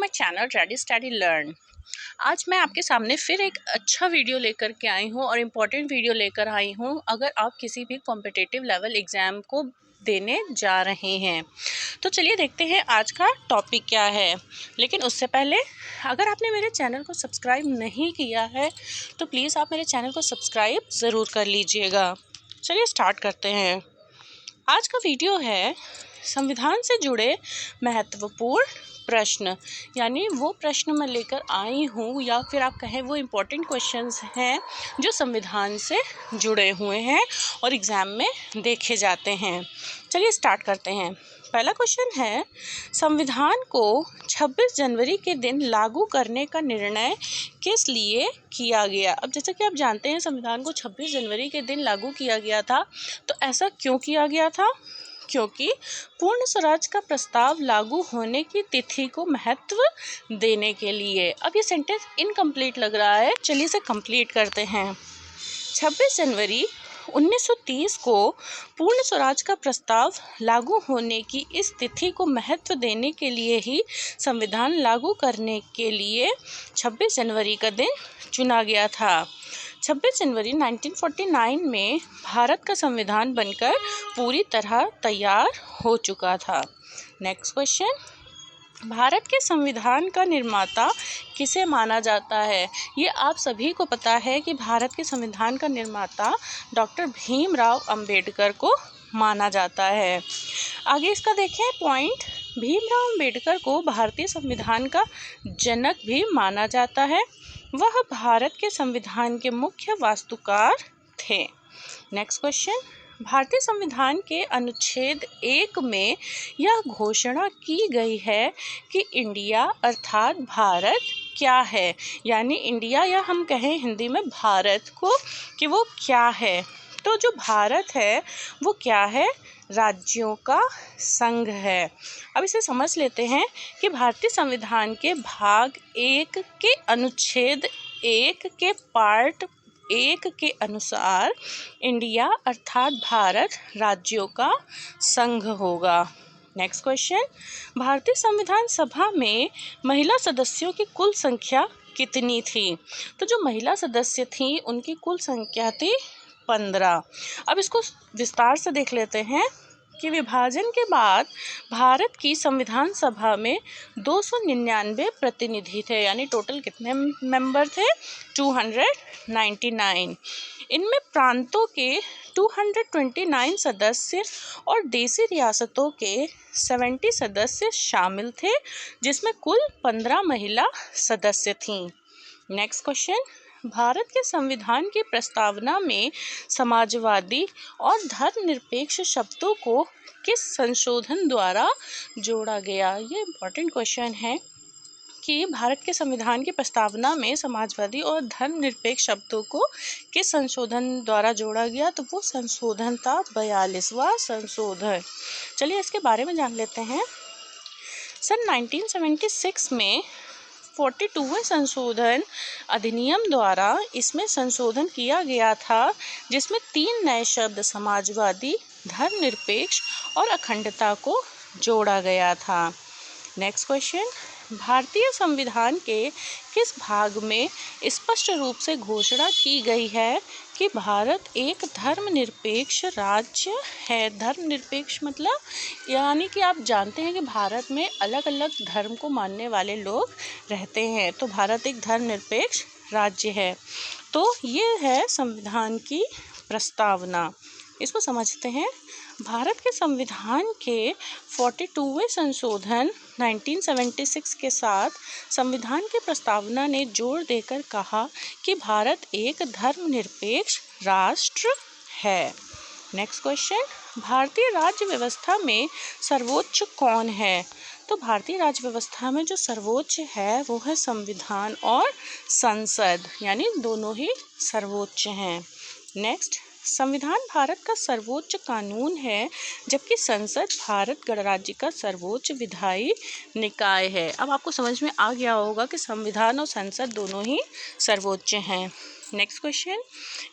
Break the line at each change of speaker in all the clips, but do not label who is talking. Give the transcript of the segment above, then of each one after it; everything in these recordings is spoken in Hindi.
My channel ready steady learn. आज मैं आपके सामने फिर एक अच्छा वीडियो लेकर के आई हूँ और इम्पोर्टेंट वीडियो लेकर आई हूँ अगर आप किसी भी कॉम्पिटिटिव लेवल एग्ज़ाम को देने जा रहे हैं। तो चलिए देखते हैं आज का टॉपिक क्या है। लेकिन उससे पहले अगर आपने मेरे चैनल को सब्सक्राइब नहीं किया है तो प्लीज़ आप मेरे चैनल को सब्सक्राइब ज़रूर कर लीजिएगा। चलिए स्टार्ट करते हैं। आज का वीडियो है संविधान से जुड़े महत्वपूर्ण प्रश्न, यानी वो प्रश्न मैं लेकर आई हूँ या फिर आप कहें वो इम्पोर्टेंट क्वेश्चंस हैं जो संविधान से जुड़े हुए हैं और एग्ज़ाम में देखे जाते हैं। चलिए स्टार्ट करते हैं। पहला क्वेश्चन है, संविधान को 26 जनवरी के दिन लागू करने का निर्णय किस लिए किया गया। अब जैसा कि आप जानते हैं संविधान को 26 जनवरी के दिन लागू किया गया था। तो ऐसा क्यों किया गया था? क्योंकि पूर्ण स्वराज का प्रस्ताव लागू होने की तिथि को महत्व देने के लिए। अब ये सेंटेंस इनकम्प्लीट लग रहा है, चलिए इसे कंप्लीट करते हैं। 26 जनवरी 1930 को पूर्ण स्वराज का प्रस्ताव लागू होने की इस तिथि को महत्व देने के लिए ही संविधान लागू करने के लिए 26 जनवरी का दिन चुना गया था। 26 जनवरी 1949 में भारत का संविधान बनकर पूरी तरह तैयार हो चुका था। नेक्स्ट क्वेश्चन, भारत के संविधान का निर्माता किसे माना जाता है? ये आप सभी को पता है कि भारत के संविधान का निर्माता डॉक्टर भीमराव अंबेडकर को माना जाता है। आगे इसका देखें पॉइंट, भीमराव अंबेडकर को भारतीय संविधान का जनक भी माना जाता है। वह भारत के संविधान के मुख्य वास्तुकार थे। नेक्स्ट क्वेश्चन, भारतीय संविधान के अनुच्छेद 1 में यह घोषणा की गई है कि इंडिया अर्थात भारत क्या है, यानी इंडिया या हम कहें हिंदी में भारत को कि वो क्या है। तो जो भारत है वो क्या है? राज्यों का संघ है। अब इसे समझ लेते हैं कि भारतीय संविधान के भाग 1 के अनुच्छेद 1 के पार्ट 1 के अनुसार इंडिया अर्थात भारत राज्यों का संघ होगा। नेक्स्ट क्वेश्चन, भारतीय संविधान सभा में महिला सदस्यों की कुल संख्या कितनी थी? तो जो महिला सदस्य थी उनकी कुल संख्या थी 15। अब इसको विस्तार से देख लेते हैं कि विभाजन के बाद भारत की संविधान सभा में 299 प्रतिनिधि थे, यानी टोटल कितने मेंबर थे? 299। इनमें प्रांतों के 229 सदस्य और देशी रियासतों के 70 सदस्य शामिल थे, जिसमें कुल 15 महिला सदस्य थीं। नेक्स्ट क्वेश्चन, भारत के संविधान की प्रस्तावना में समाजवादी और धर्मनिरपेक्ष शब्दों को किस संशोधन द्वारा जोड़ा गया? ये इम्पोर्टेंट क्वेश्चन है कि भारत के संविधान की प्रस्तावना में समाजवादी और धर्मनिरपेक्ष शब्दों को किस संशोधन द्वारा जोड़ा गया? तो वो संशोधन था 42वां संशोधन। चलिए इसके बारे में जान लेते हैं। सन 1976 में 42वें संशोधन अधिनियम द्वारा इसमें संशोधन किया गया था, जिसमें 3 नए शब्द समाजवादी, धर्मनिरपेक्ष और अखंडता को जोड़ा गया था। नेक्स्ट क्वेश्चन, भारतीय संविधान के किस भाग में स्पष्ट रूप से घोषणा की गई है कि भारत एक धर्मनिरपेक्ष राज्य है? धर्मनिरपेक्ष मतलब यानी कि आप जानते हैं कि भारत में अलग अलग धर्म को मानने वाले लोग रहते हैं, तो भारत एक धर्मनिरपेक्ष राज्य है। तो ये है संविधान की प्रस्तावना, इसको समझते हैं। भारत के संविधान के 42वें संशोधन 1976 के साथ संविधान की प्रस्तावना ने जोर देकर कहा कि भारत एक धर्मनिरपेक्ष राष्ट्र है। नेक्स्ट क्वेश्चन, भारतीय राज्य व्यवस्था में सर्वोच्च कौन है? तो भारतीय राज्य व्यवस्था में जो सर्वोच्च है वो है संविधान और संसद, यानी दोनों ही सर्वोच्च हैं। नेक्स्ट, संविधान भारत का सर्वोच्च कानून है, जबकि संसद भारत गणराज्य का सर्वोच्च विधायी निकाय है। अब आपको समझ में आ गया होगा कि संविधान और संसद दोनों ही सर्वोच्च हैं। नेक्स्ट क्वेश्चन,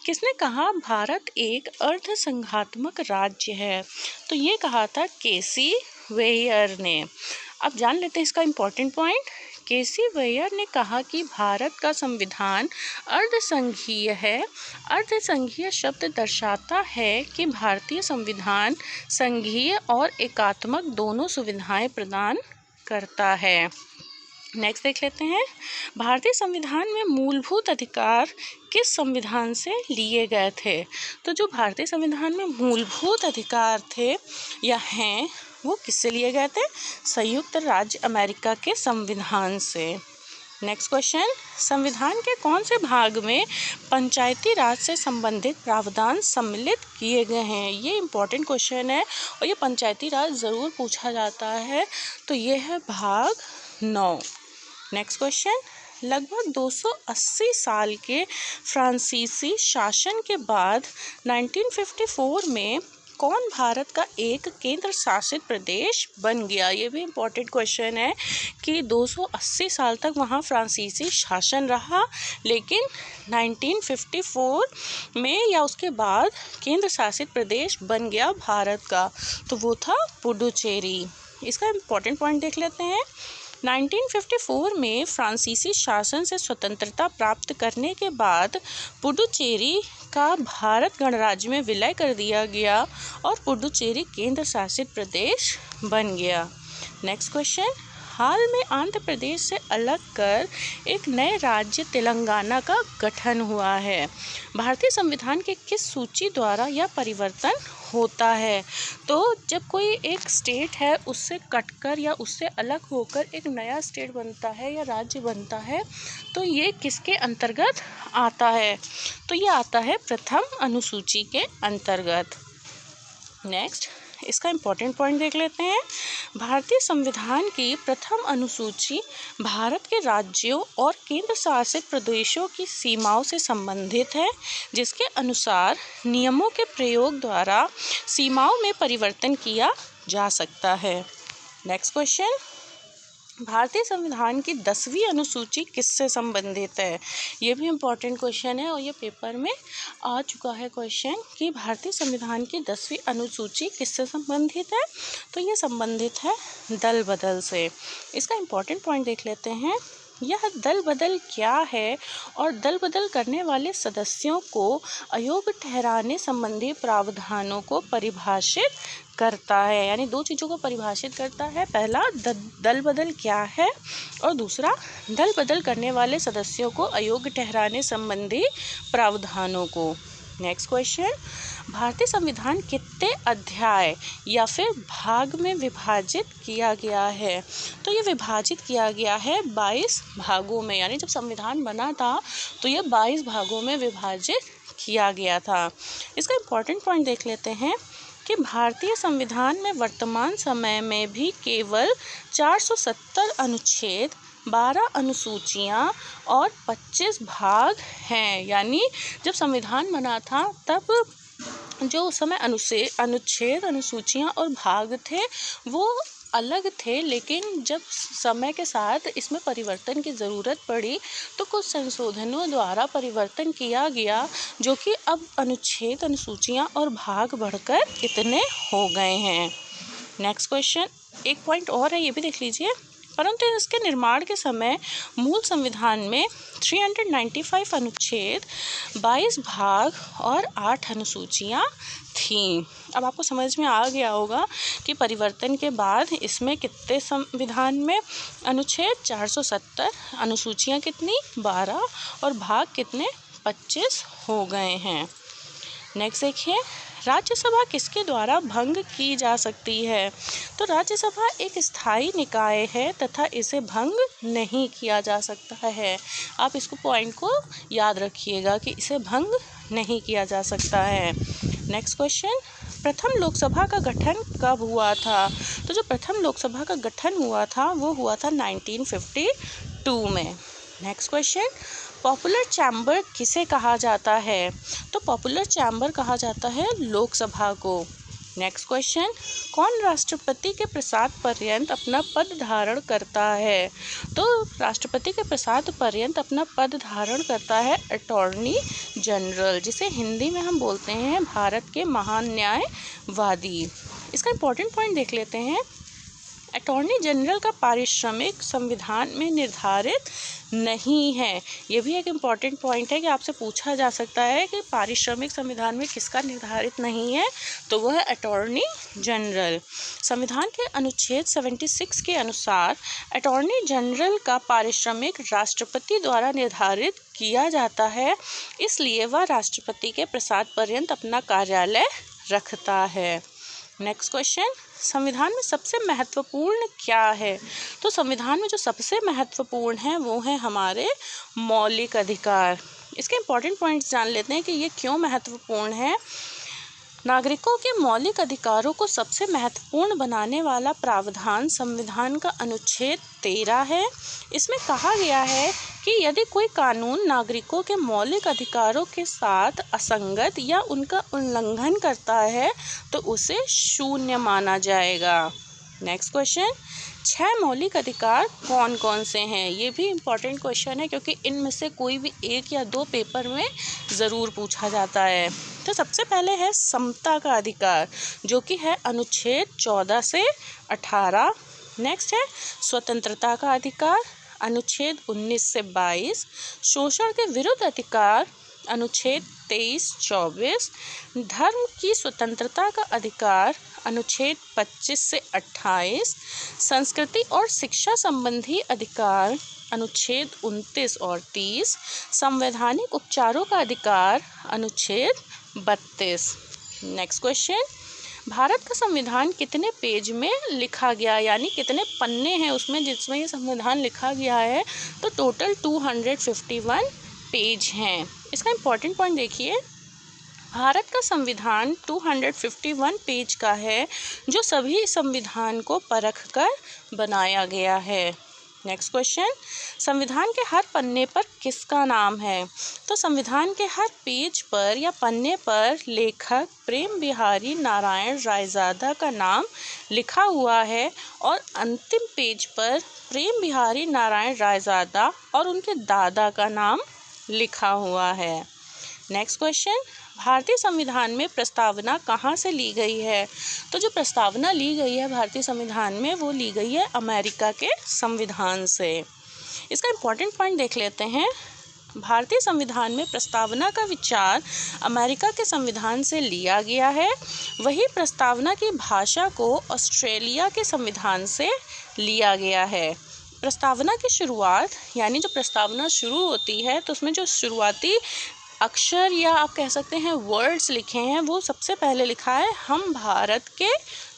किसने कहा भारत एक अर्धसंघात्मक राज्य है? तो ये कहा था केसी वेयर ने। अब जान लेते हैं इसका इम्पोर्टेंट पॉइंट केसी वैयर ने कहा कि भारत का संविधान अर्धसंघीय है। अर्धसंघीय शब्द दर्शाता है कि भारतीय संविधान संघीय और एकात्मक दोनों सुविधाएं प्रदान करता है। नेक्स्ट देख लेते हैं, भारतीय संविधान में मूलभूत अधिकार किस संविधान से लिए गए थे? तो जो भारतीय संविधान में मूलभूत अधिकार थे या हैं वो किससे लिए गए थे? संयुक्त राज्य अमेरिका के संविधान से। नेक्स्ट क्वेश्चन, संविधान के कौन से भाग में पंचायती राज से संबंधित प्रावधान सम्मिलित किए गए हैं? ये इम्पोर्टेंट क्वेश्चन है और ये पंचायती राज ज़रूर पूछा जाता है। तो ये है भाग 9। नेक्स्ट क्वेश्चन, लगभग 280 साल के फ्रांसीसी शासन के बाद 1954 में कौन भारत का एक केंद्र शासित प्रदेश बन गया? ये भी इम्पोर्टेंट क्वेश्चन है कि 280 साल तक वहाँ फ्रांसीसी शासन रहा, लेकिन 1954 में या उसके बाद केंद्र शासित प्रदेश बन गया भारत का, तो वो था पुडुचेरी। इसका इम्पोर्टेंट पॉइंट देख लेते हैं। 1954 में फ्रांसीसी शासन से स्वतंत्रता प्राप्त करने के बाद पुडुचेरी का भारत गणराज्य में विलय कर दिया गया और पुडुचेरी केंद्र शासित प्रदेश बन गया। नेक्स्ट क्वेश्चन, हाल में आंध्र प्रदेश से अलग कर एक नए राज्य तेलंगाना का गठन हुआ है। भारतीय संविधान के किस सूची द्वारा यह परिवर्तन होता है? तो जब कोई एक स्टेट है उससे कटकर या उससे अलग होकर एक नया स्टेट बनता है या राज्य बनता है, तो ये किसके अंतर्गत आता है? तो ये आता है प्रथम अनुसूची के अंतर्गत। नेक्स्ट, इसका इम्पोर्टेंट पॉइंट देख लेते हैं। भारतीय संविधान की प्रथम अनुसूची भारत के राज्यों और केंद्र शासित प्रदेशों की सीमाओं से संबंधित है, जिसके अनुसार नियमों के प्रयोग द्वारा सीमाओं में परिवर्तन किया जा सकता है। नेक्स्ट क्वेश्चन, भारतीय संविधान की 10वीं अनुसूची किससे संबंधित है? ये भी इम्पोर्टेंट क्वेश्चन है और ये पेपर में आ चुका है क्वेश्चन कि भारतीय संविधान की 10वीं अनुसूची किससे संबंधित है? तो ये संबंधित है दल बदल से। इसका इम्पोर्टेंट पॉइंट देख लेते हैं। यह दल बदल क्या है और दल बदल करने वाले सदस्यों को अयोग्य ठहराने संबंधी प्रावधानों को परिभाषित करता है। यानी दो चीज़ों को परिभाषित करता है, पहला दल बदल क्या है और दूसरा दल बदल करने वाले सदस्यों को अयोग्य ठहराने संबंधी प्रावधानों को। नेक्स्ट क्वेश्चन, भारतीय संविधान कितने अध्याय या फिर भाग में विभाजित किया गया है? तो ये विभाजित किया गया है 22 भागों में। यानी जब संविधान बना था तो ये 22 भागों में विभाजित किया गया था। इसका इम्पोर्टेंट पॉइंट देख लेते हैं कि भारतीय संविधान में वर्तमान समय में भी केवल 470 अनुच्छेद, 12 अनुसूचियाँ और 25 भाग हैं। यानी जब संविधान बना था तब जो उस समय अनुच्छेद, अनुसूचियाँ और भाग थे वो अलग थे, लेकिन जब समय के साथ इसमें परिवर्तन की ज़रूरत पड़ी तो कुछ संशोधनों द्वारा परिवर्तन किया गया, जो कि अब अनुच्छेद, अनुसूचियाँ और भाग बढ़कर इतने हो गए हैं। नेक्स्ट क्वेश्चन, एक पॉइंट और है, ये भी देख लीजिए। परंतु इसके निर्माण के समय मूल संविधान में 395 अनुच्छेद, 22 भाग और 8 अनुसूचियाँ थीं। अब आपको समझ में आ गया होगा कि परिवर्तन के बाद इसमें कितने संविधान में अनुच्छेद 470, अनुसूचियाँ कितनी 12 और भाग कितने 25 हो गए हैं। नेक्स्ट देखिए, राज्यसभा किसके द्वारा भंग की जा सकती है? तो राज्यसभा एक स्थायी निकाय है तथा इसे भंग नहीं किया जा सकता है। आप इसको पॉइंट को याद रखिएगा कि इसे भंग नहीं किया जा सकता है। नेक्स्ट क्वेश्चन, प्रथम लोकसभा का गठन कब हुआ था? तो जो प्रथम लोकसभा का गठन हुआ था वो हुआ था 1952 में। नेक्स्ट क्वेश्चन, पॉपुलर चैम्बर किसे कहा जाता है? तो पॉपुलर चैम्बर कहा जाता है लोकसभा को। नेक्स्ट क्वेश्चन, कौन राष्ट्रपति के प्रसाद पर्यंत अपना पद धारण करता है? तो राष्ट्रपति के प्रसाद पर्यंत अपना पद धारण करता है अटॉर्नी जनरल, जिसे हिंदी में हम बोलते हैं भारत के महान न्यायवादी। इसका इम्पोर्टेंट पॉइंट देख लेते हैं। अटॉर्नी जनरल का पारिश्रमिक संविधान में निर्धारित नहीं है। ये भी एक इम्पॉर्टेंट पॉइंट है कि आपसे पूछा जा सकता है कि पारिश्रमिक संविधान में किसका निर्धारित नहीं है, तो वह है अटॉर्नी जनरल। संविधान के अनुच्छेद 76 के अनुसार अटॉर्नी जनरल का पारिश्रमिक राष्ट्रपति द्वारा निर्धारित किया जाता है, इसलिए वह राष्ट्रपति के प्रसाद पर्यंत अपना कार्यालय रखता है। नेक्स्ट क्वेश्चन, संविधान में सबसे महत्वपूर्ण क्या है? तो संविधान में जो सबसे महत्वपूर्ण है वो है हमारे मौलिक अधिकार। इसके इम्पॉर्टेंट पॉइंट्स जान लेते हैं कि ये क्यों महत्वपूर्ण है। नागरिकों के मौलिक अधिकारों को सबसे महत्वपूर्ण बनाने वाला प्रावधान संविधान का अनुच्छेद 13 है। इसमें कहा गया है कि यदि कोई कानून नागरिकों के मौलिक अधिकारों के साथ असंगत या उनका उल्लंघन करता है तो उसे शून्य माना जाएगा। नेक्स्ट क्वेश्चन, 6 मौलिक अधिकार कौन कौन से हैं? ये भी इम्पॉर्टेंट क्वेश्चन है क्योंकि इनमें से कोई भी 1 या 2 पेपर में ज़रूर पूछा जाता है। तो सबसे पहले है समता का अधिकार, जो कि है अनुच्छेद 14 से 18। नेक्स्ट है स्वतंत्रता का अधिकार, अनुच्छेद 19 से 22। शोषण के विरुद्ध अधिकार, अनुच्छेद 23-24। धर्म की स्वतंत्रता का अधिकार, अनुच्छेद 25 से 28। संस्कृति और शिक्षा संबंधी अधिकार, अनुच्छेद 29 और 30। संवैधानिक उपचारों का अधिकार, अनुच्छेद 32। नेक्स्ट क्वेश्चन, भारत का संविधान कितने पेज में लिखा गया, यानी कितने पन्ने हैं उसमें जिसमें ये संविधान लिखा गया है? तो टोटल 251 पेज हैं। इसका इम्पॉर्टेंट पॉइंट देखिए, भारत का संविधान 251 पेज का है, जो सभी संविधान को परखकर बनाया गया है। नेक्स्ट क्वेश्चन, संविधान के हर पन्ने पर किसका नाम है? तो संविधान के हर पेज पर या पन्ने पर लेखक प्रेम बिहारी नारायण रायजादा का नाम लिखा हुआ है और अंतिम पेज पर प्रेम बिहारी नारायण रायजादा और उनके दादा का नाम लिखा हुआ है। नेक्स्ट क्वेश्चन, भारतीय संविधान में प्रस्तावना कहाँ से ली गई है? तो जो प्रस्तावना ली गई है भारतीय संविधान में वो ली गई है अमेरिका के संविधान से। इसका इम्पॉर्टेंट पॉइंट देख लेते हैं। भारतीय संविधान में प्रस्तावना का विचार अमेरिका के संविधान से लिया गया है। वही प्रस्तावना की भाषा को ऑस्ट्रेलिया के संविधान से लिया गया है। प्रस्तावना की शुरुआत, यानी जो प्रस्तावना शुरू होती है तो उसमें जो शुरुआती अक्षर या आप कह सकते हैं वर्ड्स लिखे हैं, वो सबसे पहले लिखा है हम भारत के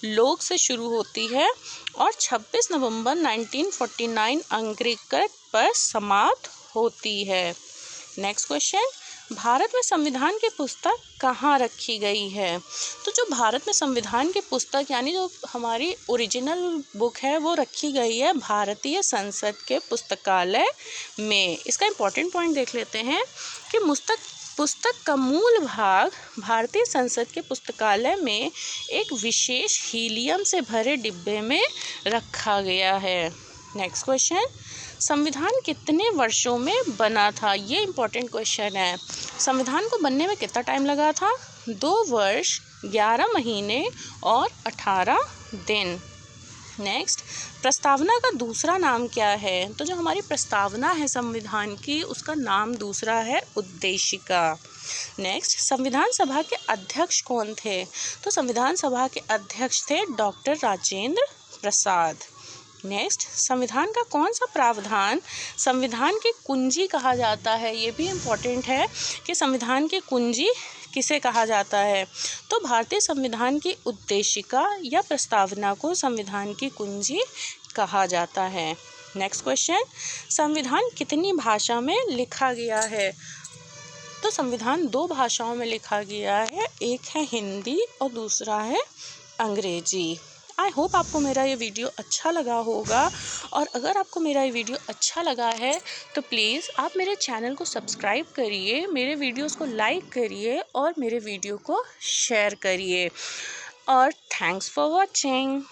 लोग से शुरू होती है और 26 नवंबर 1949 अंग्रेजकृत पर समाप्त होती है। नेक्स्ट क्वेश्चन, भारत में संविधान की पुस्तक कहाँ रखी गई है? तो जो भारत में संविधान की पुस्तक यानी जो हमारी ओरिजिनल बुक है वो रखी गई है भारतीय संसद के पुस्तकालय में। इसका इम्पॉर्टेंट पॉइंट देख लेते हैं कि पुस्तक का मूल भाग भारतीय संसद के पुस्तकालय में एक विशेष हीलियम से भरे डिब्बे में रखा गया है। नेक्स्ट क्वेश्चन, संविधान कितने वर्षों में बना था? ये इम्पोर्टेंट क्वेश्चन है। संविधान को बनने में कितना टाइम लगा था? 2 वर्ष 11 महीने और 18 दिन। नेक्स्ट, प्रस्तावना का दूसरा नाम क्या है? तो जो हमारी प्रस्तावना है संविधान की उसका नाम दूसरा है उद्देशिका। नेक्स्ट, संविधान सभा के अध्यक्ष कौन थे? तो संविधान सभा के अध्यक्ष थे डॉक्टर राजेंद्र प्रसाद। नेक्स्ट, संविधान का कौन सा प्रावधान संविधान की कुंजी कहा जाता है? ये भी इम्पोर्टेंट है कि संविधान की कुंजी किसे कहा जाता है? तो भारतीय संविधान की उद्देशिका या प्रस्तावना को संविधान की कुंजी कहा जाता है। नेक्स्ट क्वेश्चन, संविधान कितनी भाषा में लिखा गया है? तो संविधान 2 भाषाओं में लिखा गया है, एक है हिंदी और दूसरा है अंग्रेजी। आई होप आपको मेरा ये वीडियो अच्छा लगा होगा, और अगर आपको मेरा ये वीडियो अच्छा लगा है तो प्लीज़ आप मेरे चैनल को सब्सक्राइब करिए, मेरे वीडियोस को लाइक करिए और मेरे वीडियो को शेयर करिए। और थैंक्स फॉर वॉचिंग।